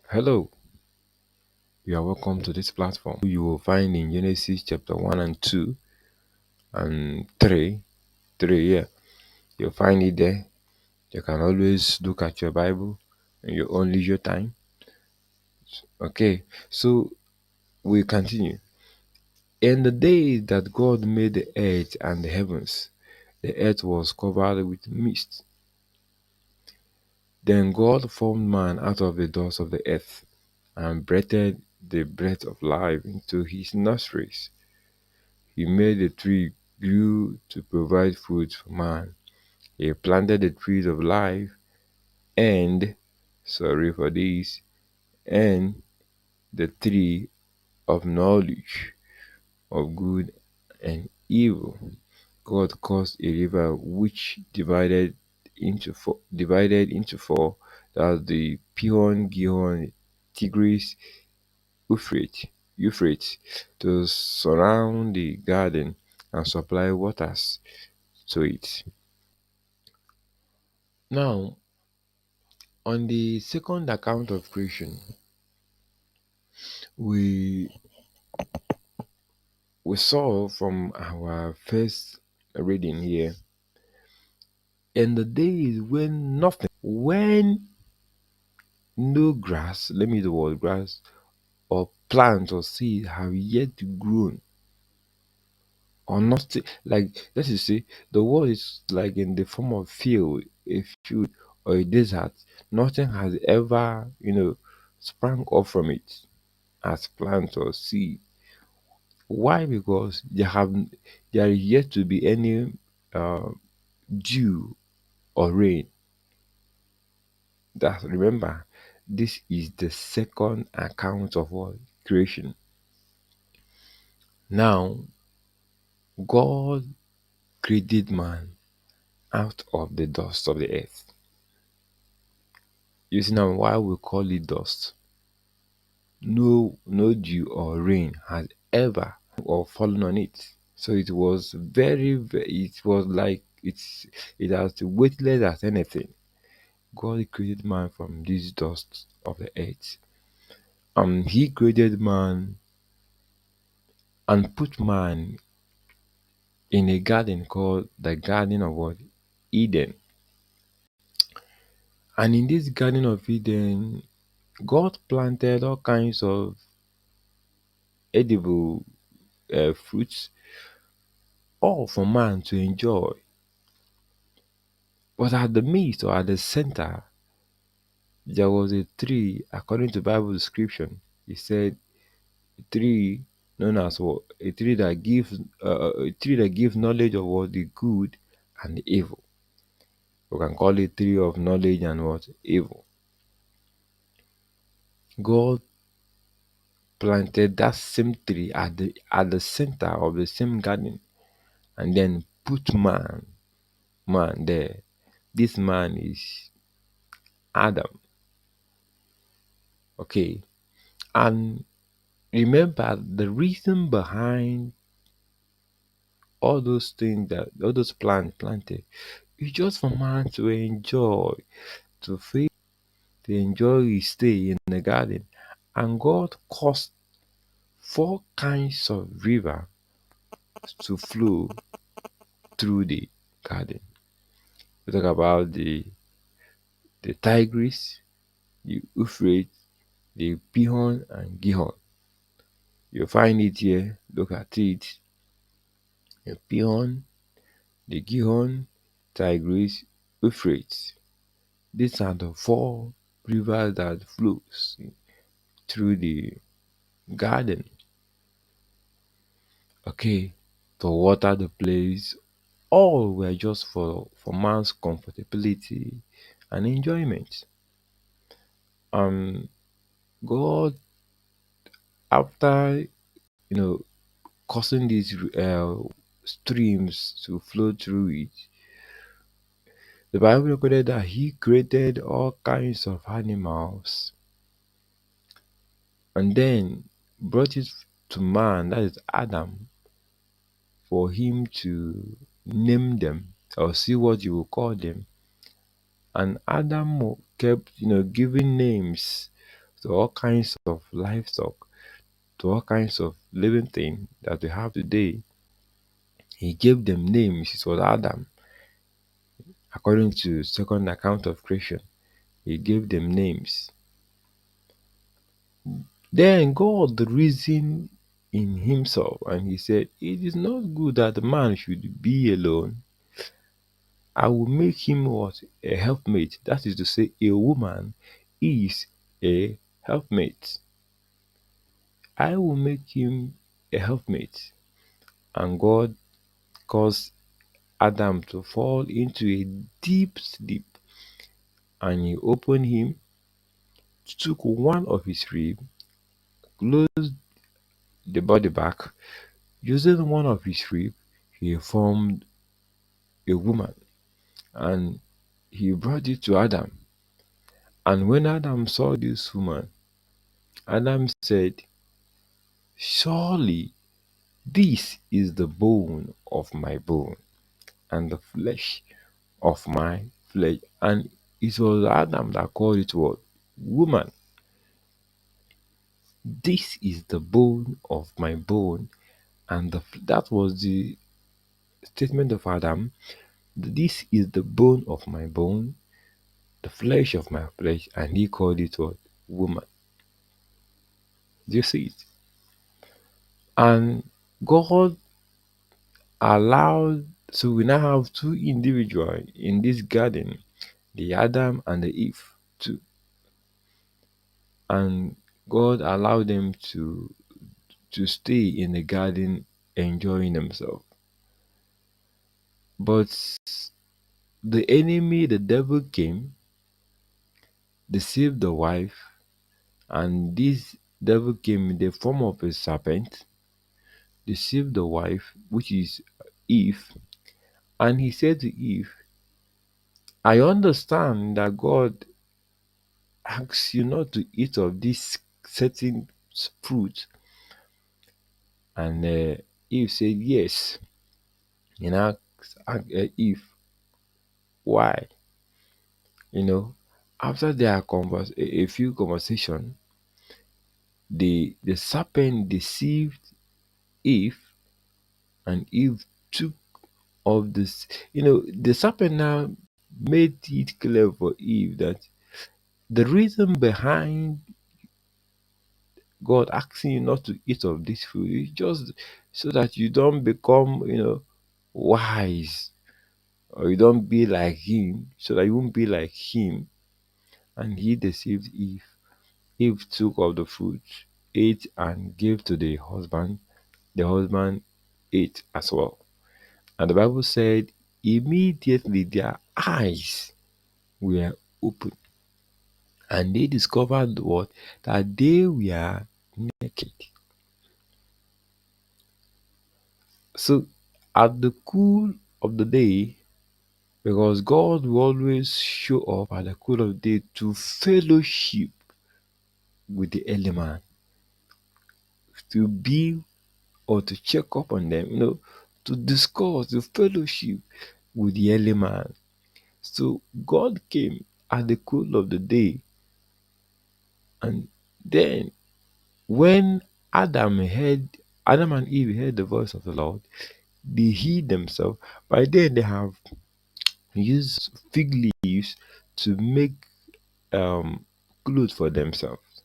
Hello, you are welcome to this platform. You will find in Genesis chapter 1 and 2 and 3. 3, yeah. You'll find it there. You can always look at your Bible in your own leisure time. Okay, so we continue. In the day that God made the earth and the heavens, the earth was covered with mist. Then God formed man out of the dust of the earth and breathed the breath of life into his nostrils. He made the tree grew to provide food for man. He planted the trees of life and, sorry for this, and the tree of knowledge of good and evil. God caused a river which divided into four. That's the Pihon, Gihon, Tigris, Euphrates, to surround the garden and supply waters to it. Now, on the second account of creation, we we saw from our first reading here, in the days when no grass, let me use the word grass, or plant or seed have yet grown, or nothing, like let us say the world is like in the form of a field or a desert. Nothing has ever, sprang up from it as plant or seed. Why? Because there is yet to be any uh, dew or rain. That, remember, this is the second account of what? Creation. Now, God created man out of the dust of the earth. You see now why we call it dust. No dew or rain has ever or fallen on it. So it was it was like it has weightless as anything. God created man from this dust of the earth. He created man and put man in a garden called the Garden of what? Eden. And in this Garden of Eden, God planted all kinds of edible fruits, all for man to enjoy. But at the midst or at the center, there was a tree, according to Bible description. He said, a tree known as what? A tree that gives knowledge of what? The good and the evil. We can call it tree of knowledge and what? Evil. God planted that same tree at the center of the same garden, and then put man there. This man is Adam. Okay. And remember, the reason behind all those things, that all those plants planted, is just for man to enjoy, to feel, to enjoy his stay in the garden. And God caused four kinds of river to flow through the garden. We talk about the Tigris, the Euphrates, the Pihon and Gihon. You find it here. Look at it. The Pihon, the Gihon, Tigris, Euphrates. These are the four rivers that flows through the garden. Okay, to water the place. All were just for man's comfortability and enjoyment. Um, God, after you know causing these streams to flow through it, the Bible recorded that He created all kinds of animals and then brought it to man, that is Adam, for him to name them. or see what you will call them. And Adam kept, giving names to all kinds of livestock, to all kinds of living things that we have today. He gave them names. It was Adam, according to second account of creation. He gave them names. Then God reasoned in himself and he said, "It is not good that man should be alone. I will make him what? A helpmate." That is to say, a woman is a helpmate. I will make him a helpmate. And God caused Adam to fall into a deep sleep. And he opened him, took one of his ribs, closed the body back. Using one of his ribs, he formed a woman. And he brought it to Adam. And when Adam saw this woman, Adam said, "Surely this is the bone of my bone and the flesh of my flesh." And it was Adam that called it what? Woman. This is the bone of my bone and that was the statement of Adam. This is the bone of my bone, the flesh of my flesh, and he called it what? Woman. Do you see it? And God allowed, so we now have two individuals in this garden, the Adam and the Eve too. And God allowed them to stay in the garden enjoying themselves. But the enemy, the devil, came, deceived the wife, and this devil came in the form of a serpent, deceived the wife, which is Eve, and he said to Eve, "I understand that God asks you not to eat of this certain fruit." And Eve said, "Yes." And asked Eve, "Why?" After their a few conversation, the serpent deceived Eve, and Eve took of this. The serpent now made it clear for Eve that the reason behind God asking you not to eat of this food is just so that you don't become, wise, or you don't be like him, so that you won't be like him. And he deceived Eve. Eve took of the fruit, ate, and gave to the husband. The husband ate as well. And the Bible said, immediately their eyes were open, and they discovered what? That they were naked. So, at the cool of the day, because God will always show up at the cool of the day to fellowship with the element, to be or to check up on them, to discuss, to fellowship with the element. So God came at the cool of the day, and then when Adam and Eve heard the voice of the Lord, they hid themselves. By then they have used fig leaves to make um clothes for themselves,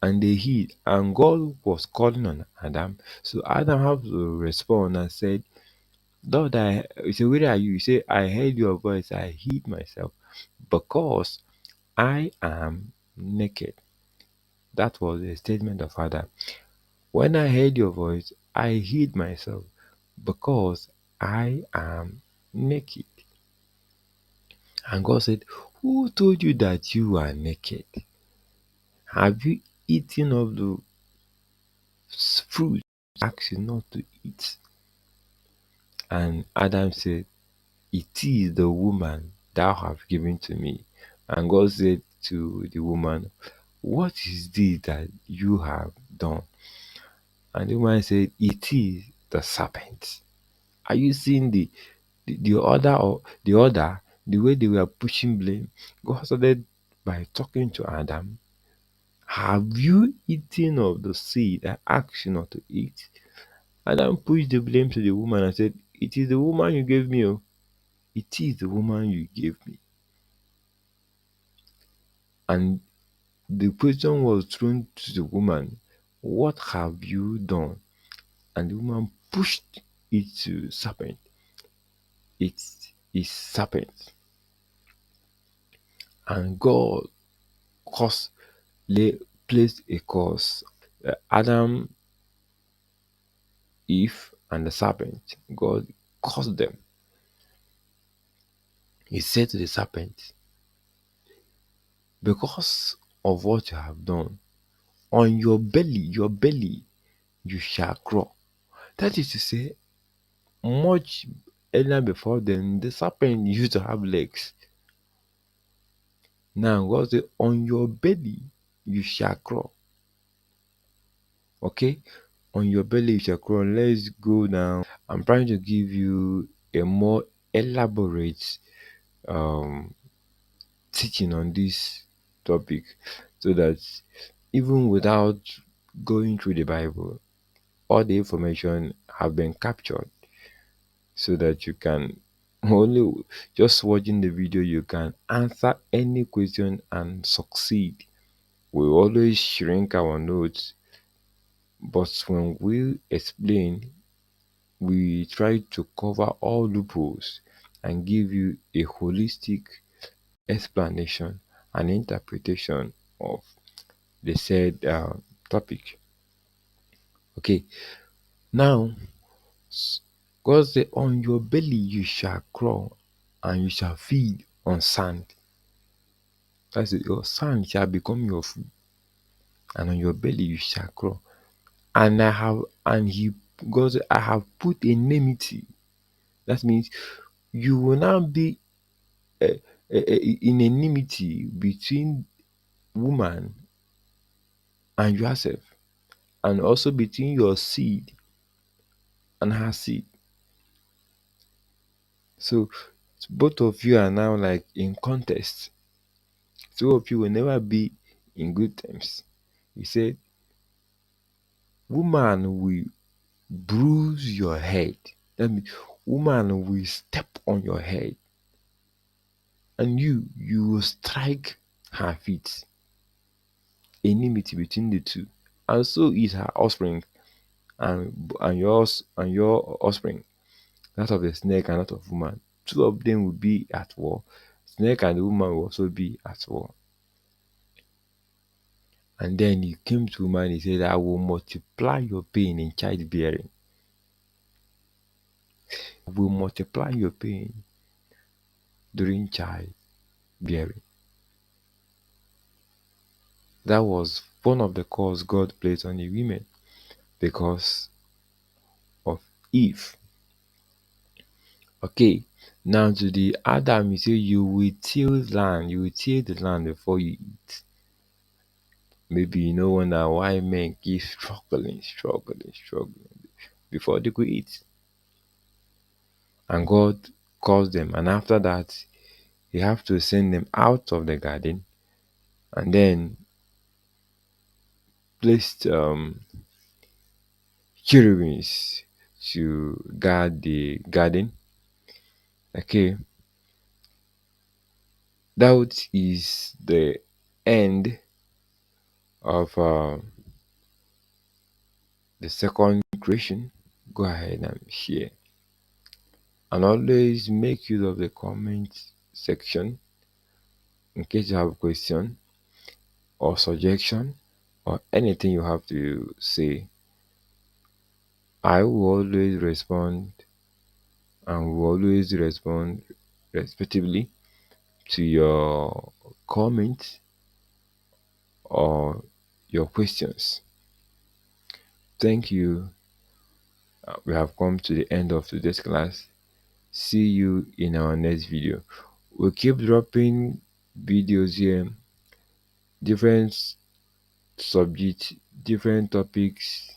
and they hid. And God was calling on Adam, so Adam had to respond and said, "Lord, he said, where are you?" He said, "I heard your voice, I hid myself because I am naked." That was a statement of Adam. "When I heard your voice, I hid myself because I am naked." And God said, "Who told you that you are naked? Have you eaten of the fruit I asked you not to eat?" And Adam said, "It is the woman thou hast given to me." And God said to the woman, "What is this that you have done?" And the woman said, "It is the serpent." Are you seeing the way they were pushing blame, God started by talking to Adam. Have you eaten of the seed I asked you not to eat? Adam pushed the blame to the woman and said, it is the woman you gave me. Oh. It is the woman you gave me. And the question was thrown to the woman, what have you done? And the woman pushed it to serpent. It is serpent. And God caused, placed a curse. Adam, Eve, and the serpent. God cursed them. He said to the serpent, because of what you have done, on your belly, you shall crawl. That is to say, much earlier before then, the serpent used to have legs. Now, God said, on your belly, you shall crawl. Okay? On your belly, you shall crawl. Let's go now. I'm trying to give you a more elaborate um, teaching on this topic so that even without going through the Bible, all the information have been captured so that you can only just watching the video you can answer any question and succeed. We always shrink our notes, but when we explain, we try to cover all loopholes and give you a holistic explanation and interpretation of the said topic. Okay, now God said, on your belly you shall crawl and you shall feed on sand. That's it, your sand shall become your food, and on your belly you shall crawl. And God said, I have put enmity. That means you will now be in enmity between woman and yourself, and also between your seed and her seed. So both of you are now like in contest. Two of you will never be in good terms. He said, woman will bruise your head. That means woman will step on your head, and you will strike her feet. Enmity between the two. And so is her offspring and your offspring, that of the snake and that of woman. Two of them will be at war. Snake and the woman will also be at war. And then he came to woman, he said, I will multiply your pain in childbearing. I will multiply your pain during childbearing. That was one of the cause God placed on the women because of Eve. Okay, now to the Adam, he said, you will till land, you will till the land before you eat. Maybe you know wonder why men keep struggling before they could eat. And God calls them, and after that, He have to send them out of the garden, and then placed cherubims to guard the garden. Okay, that is the end of the second creation. Go ahead and share, and always make use of the comment section in case you have a question or suggestion or anything you have to say. I will always respond and will always respond respectively to your comments or your questions. Thank you. We have come to the end of today's class. See you in our next video. We'll keep dropping videos here, different subjects, different topics.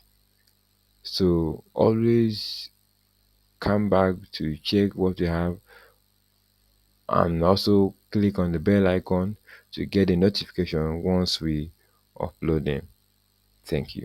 So always come back to check what we have, and also click on the bell icon to get a notification once we upload them. Thank you.